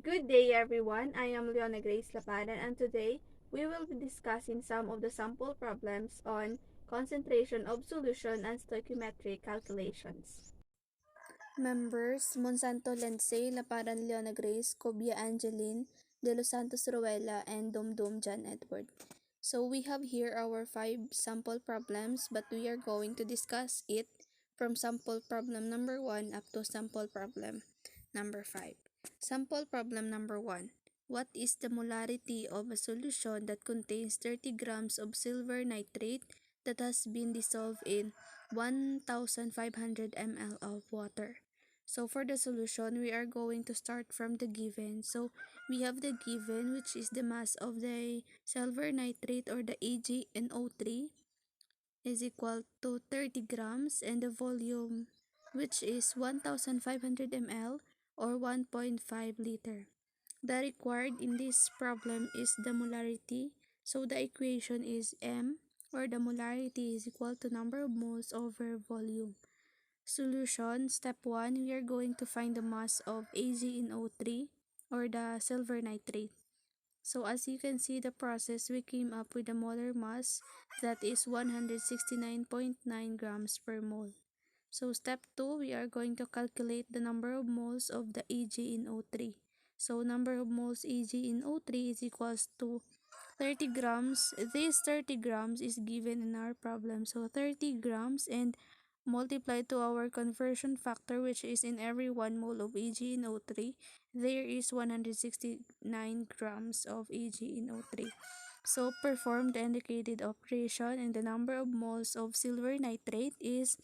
Good day everyone, I am Leona Grace Lapadan and today we will be discussing some of the sample problems on concentration of solution and stoichiometric calculations. Members Monsanto Lense, Lapadan Leona Grace, Cobia Angeline, De Los Santos Ruela, and Domdom John Edward. So we have here our 5 sample problems but we are going to discuss it from sample problem number 1 up to sample problem number 5. Sample problem number 1. What is the molarity of a solution that contains 30 grams of silver nitrate that has been dissolved in 1,500 ml of water? So for the solution, we are going to start from the given. So we have the given, which is the mass of the silver nitrate or the AgNO3 is equal to 30 grams and the volume, which is 1,500 ml or 1.5 liter. The required in this problem is the molarity. So the equation is M, or the molarity is equal to number of moles over volume. Solution, step 1, we are going to find the mass of AgNO3 or the silver nitrate. So as you can see the process, we came up with a molar mass that is 169.9 grams per mole. So step 2, we are going to calculate the number of moles of the AgNO3. So number of moles AgNO3 is equals to 30 grams. This 30 grams is given in our problem. So 30 grams and multiplied to our conversion factor, which is in every 1 mole of AgNO3, there is 169 grams of AgNO3. So perform the indicated operation and the number of moles of silver nitrate is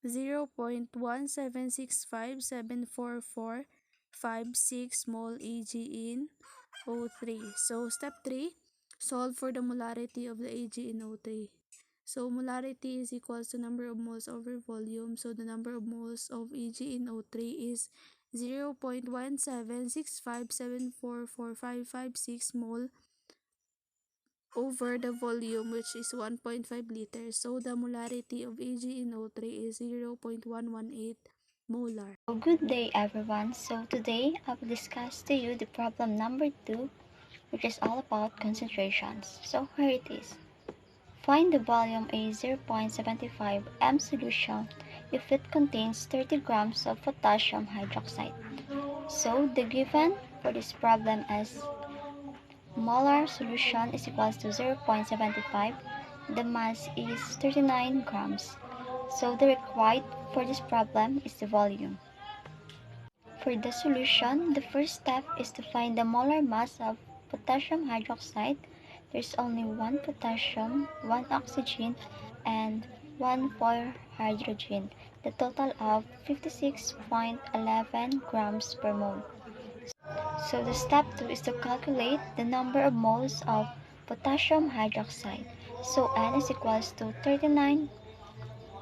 0.176574456 mole AgNO3. So step 3, solve for the molarity of the AgNO3. So molarity is equals to number of moles over volume. So the number of moles of AgNO3 is 0.176574456 mole over the volume, which is 1.5 liters. So the molarity of AgNO3 is 0.118 molar. Good day everyone. So today I will discuss to you the problem number 2, which is all about concentrations. So here it is. Find the volume a 0.75 m solution if it contains 30 grams of potassium hydroxide. So the given for this problem is molar solution is equals to 0.75. The mass is 39 grams. So the required for this problem is the volume. For the solution, the first step is to find the molar mass of potassium hydroxide. There's only one potassium, one oxygen, and one for hydrogen, the total of 56.11 grams per mole. So the step 2 is to calculate the number of moles of potassium hydroxide. So N is equals to 39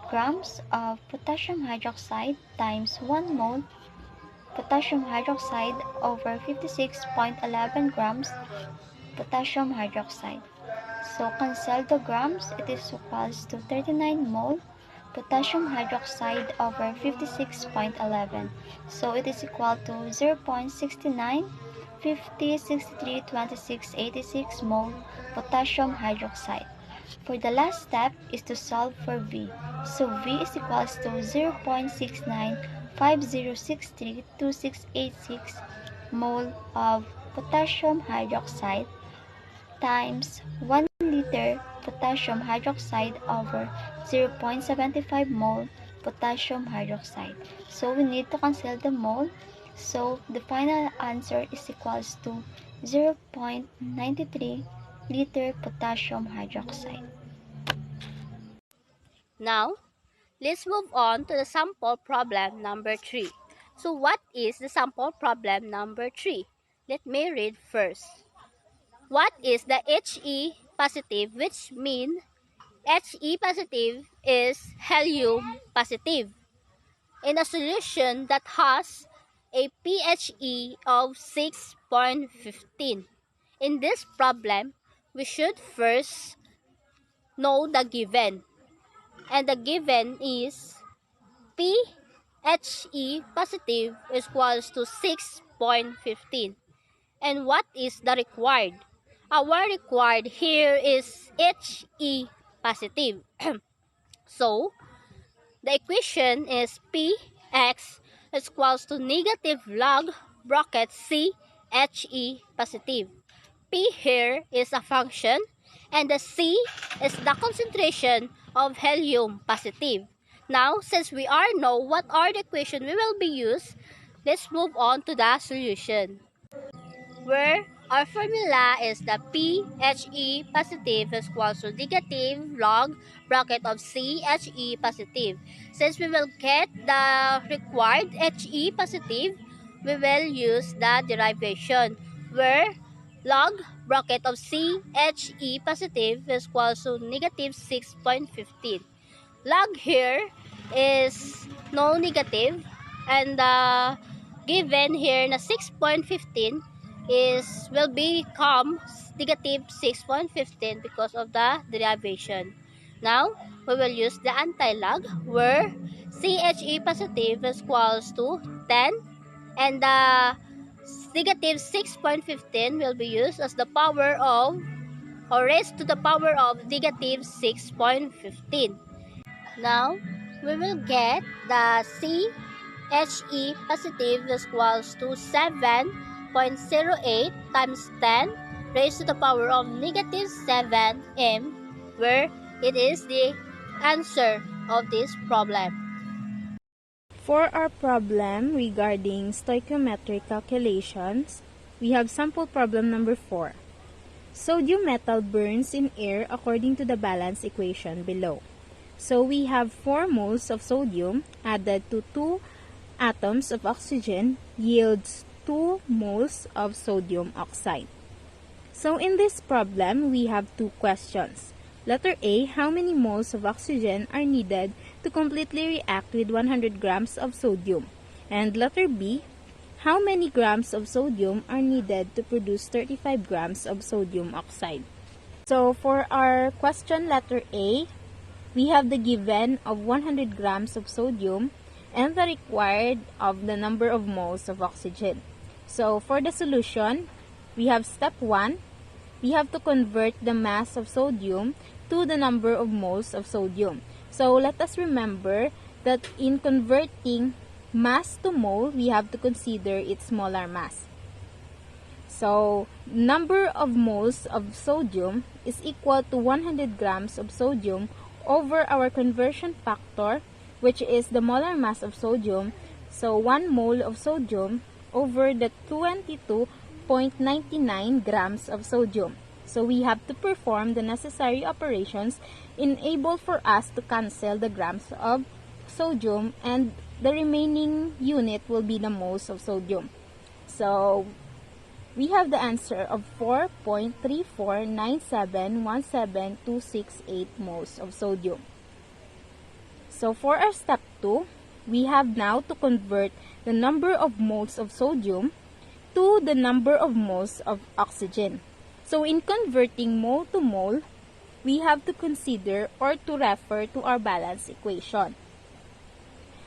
grams of potassium hydroxide times 1 mole potassium hydroxide over 56.11 grams potassium hydroxide. So cancel the grams, it is equals to 39 mole potassium hydroxide over 56.11. So it is equal to 0.69 50 63 26 86 mole potassium hydroxide. For the last step is to solve for V. So V is equals to 0.69 5063 2686 mole of potassium hydroxide times 1 liter potassium hydroxide over 0.75 mole potassium hydroxide. So we need to cancel the mole. So the final answer is equals to 0.93 liter potassium hydroxide. Now, let's move on to the sample problem number 3. So what is the sample problem number 3? Let me read first. What is the He positive, which means He positive is helium positive in a solution that has a pHe of 6.15. In this problem, we should first know the given. And the given is pHe positive is equals to 6.15. And what is the required? Our required here is He positive. So, the equation is Px is equals to negative log bracket C He positive. P here is a function and the C is the concentration of helium positive. Now, since we know what are the equation we will be used, let's move on to the solution, where our formula is the Phe positive is equals to negative log bracket of Che positive. Since we will get the required He positive, we will use the derivation, where log bracket of Che positive is equals to negative 6.15. Log here is no negative, and the given here na 6.15 will become negative 6.15 because of the derivation. Now, we will use the anti-log, where Che positive is equals to 10, and the negative 6.15 will be used as the power of, or raised to the power of, negative 6.15. Now, we will get the Che positive is equals to 7.08 times 10 raised to the power of negative 7 m, where it is the answer of this problem. For our problem regarding stoichiometric calculations, we have sample problem number 4. Sodium metal burns in air according to the balance equation below. So we have 4 moles of sodium added to 2 atoms of oxygen yields 2 moles of sodium oxide. So in this problem, we have 2 questions. Letter A, how many moles of oxygen are needed to completely react with 100 grams of sodium? And letter B, how many grams of sodium are needed to produce 35 grams of sodium oxide? So for our question letter A, we have the given of 100 grams of sodium and the required of the number of moles of oxygen. So for the solution, we have step 1. We have to convert the mass of sodium to the number of moles of sodium. So let us remember that in converting mass to mole, we have to consider its molar mass. So number of moles of sodium is equal to 100 grams of sodium over our conversion factor, which is the molar mass of sodium. So 1 mole of sodium over the 22.99 grams of sodium. So we have to perform the necessary operations enable for us to cancel the grams of sodium, and the remaining unit will be the moles of sodium. So we have the answer of 4.349717268 moles of sodium. So for our step 2, we have now to convert the number of moles of sodium to the number of moles of oxygen. So in converting mole to mole, we have to consider or to refer to our balance equation.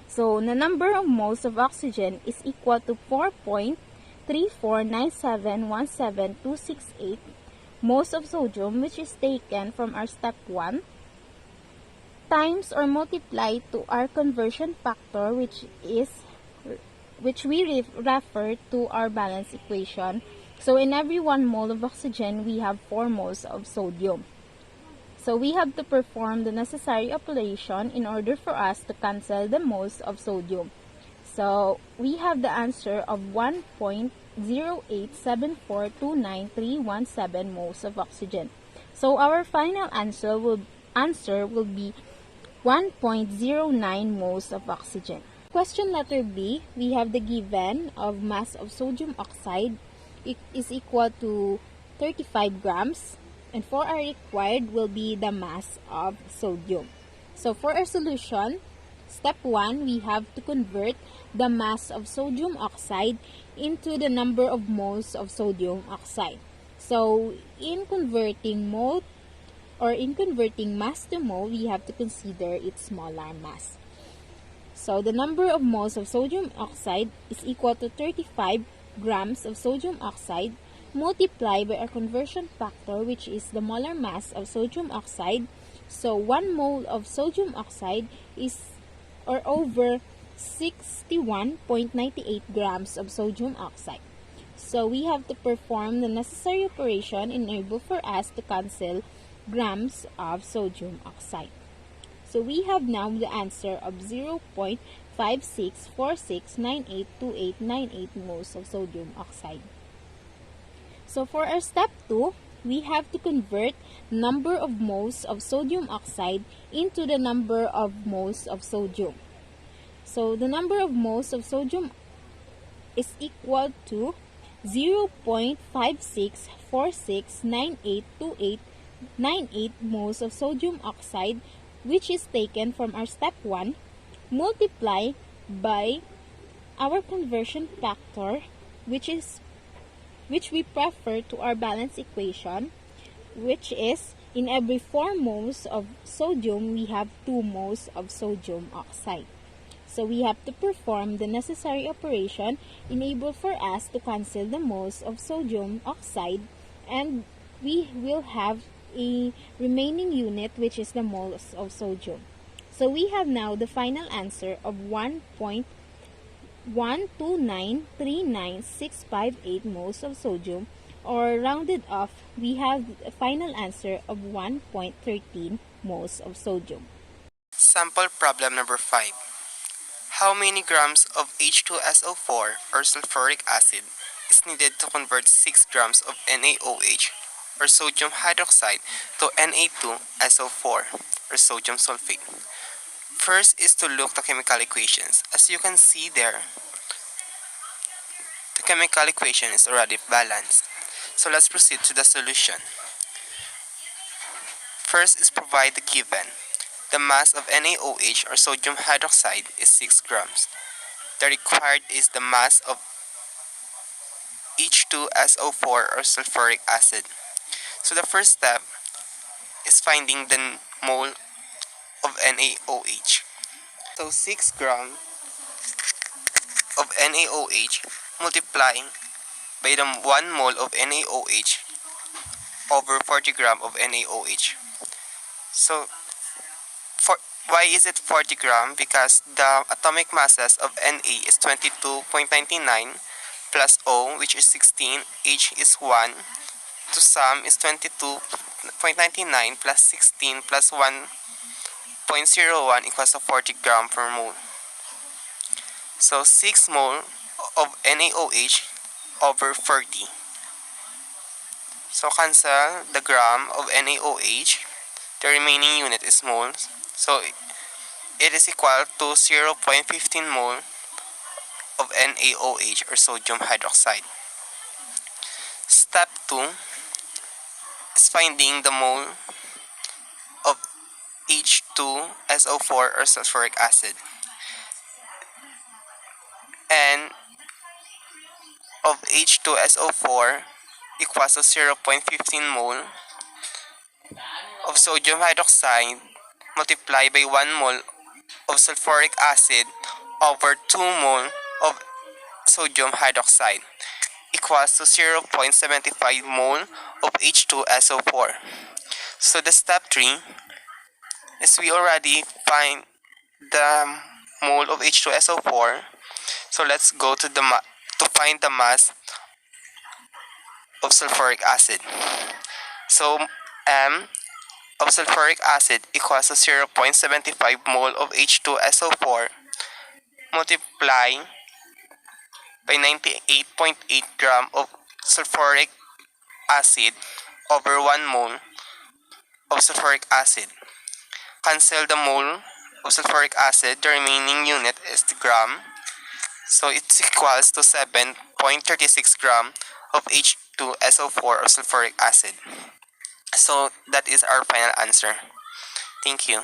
So the number of moles of oxygen is equal to 4.349717268 moles of sodium, which is taken from our step 1, times or multiply to our conversion factor, which we refer to our balance equation. So in every 1 mole of oxygen, we have 4 moles of sodium. So we have to perform the necessary operation in order for us to cancel the moles of sodium. So we have the answer of 1.087429317 moles of oxygen. So our final answer will be 1.09 moles of oxygen. Question letter B, we have the given of mass of sodium oxide is equal to 35 grams, and for our required will be the mass of sodium. So for our solution, step 1, we have to convert the mass of sodium oxide into the number of moles of sodium oxide. So in converting mass to mole, we have to consider its molar mass. So the number of moles of sodium oxide is equal to 35 grams of sodium oxide, multiply by our conversion factor, which is the molar mass of sodium oxide. So 1 mole of sodium oxide is or over 61.98 grams of sodium oxide. So we have to perform the necessary operation in order for us to cancel grams of sodium oxide. So we have now the answer of 0.5646982898 moles of sodium oxide. So for our step 2, we have to convert number of moles of sodium oxide into the number of moles of sodium. So the number of moles of sodium is equal to 0.5646982898 moles of sodium oxide, which is taken from our step 1, multiply by our conversion factor, which we prefer to our balance equation, which is in every 4 moles of sodium, we have 2 moles of sodium oxide. So we have to perform the necessary operation enable for us to cancel the moles of sodium oxide, and we will have a remaining unit, which is the moles of sodium. So we have now the final answer of 1.12939,658 moles of sodium, or rounded off, we have a final answer of 1.13 moles of sodium. Sample problem number 5. How many grams of H2SO4 or sulfuric acid is needed to convert 6 grams of NaOH or sodium hydroxide to Na2SO4 or sodium sulfate? First is to look the chemical equations. As you can see there, the chemical equation is already balanced. So let's proceed to the solution. First is provide the given. The mass of NaOH or sodium hydroxide is 6 grams. The required is the mass of H2SO4 or sulfuric acid. So the first step is finding the mole of NaOH. So 6 grams of NaOH multiplying by the 1 mole of NaOH over 40 grams of NaOH. So why is it 40 grams? Because the atomic masses of Na is 22.99 plus O, which is 16, H is 1, to sum is 22.99 plus 16 plus 1.01 equals to 40 grams per mole. So 6 mole of NaOH over 40. So cancel the gram of NaOH. The remaining unit is moles. So it is equal to 0.15 mole of NaOH or sodium hydroxide. Step 2 is finding the mole of H2SO4 or sulfuric acid and of H2SO4 equals to 0.15 mole of sodium hydroxide multiplied by 1 mole of sulfuric acid over 2 mole of sodium hydroxide equals to 0.75 mole of H2SO4. So the step 3 is we already find the mole of H2SO4. So let's go to to find the mass of sulfuric acid. So M of sulfuric acid equals to 0.75 mole of H2SO4 multiplied by 98.8 gram of sulfuric acid over 1 mole of sulfuric acid. Cancel the mole of sulfuric acid, the remaining unit is the gram. So it's equals to 7.36 gram of H2SO4 or sulfuric acid. So that is our final answer. Thank you.